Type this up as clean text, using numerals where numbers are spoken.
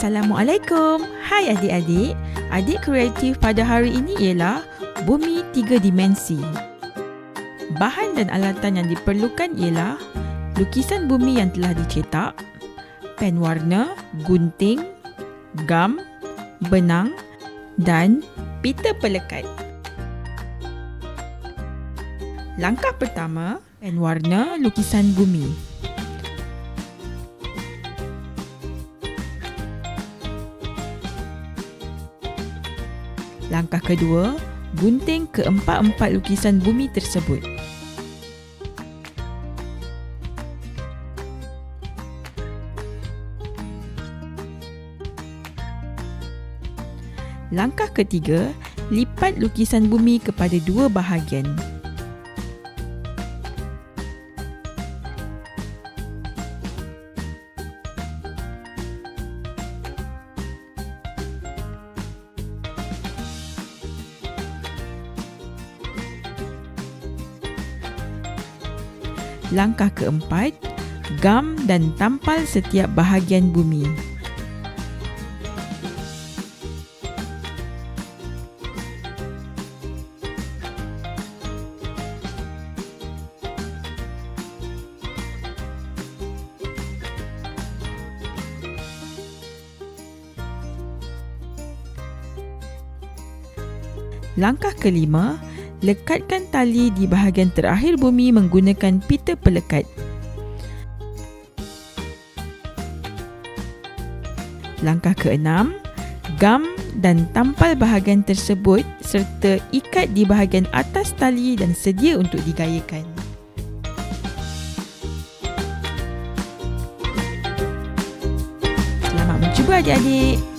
Assalamualaikum. Hai adik-adik. Adik kreatif pada hari ini ialah bumi 3 dimensi. Bahan dan alatan yang diperlukan ialah lukisan bumi yang telah dicetak, pen warna, gunting, gam, benang dan pita pelekat. Langkah pertama, pen warna lukisan bumi. Langkah kedua, gunting keempat-empat lukisan bumi tersebut. Langkah ketiga, lipat lukisan bumi kepada 2 bahagian. Langkah keempat, gam dan tampal setiap bahagian bumi. Langkah kelima, lekatkan tali di bahagian terakhir bumi menggunakan pita pelekat. Langkah keenam, gam dan tampal bahagian tersebut serta ikat di bahagian atas tali dan sedia untuk digayakan. Selamat mencuba adik-adik.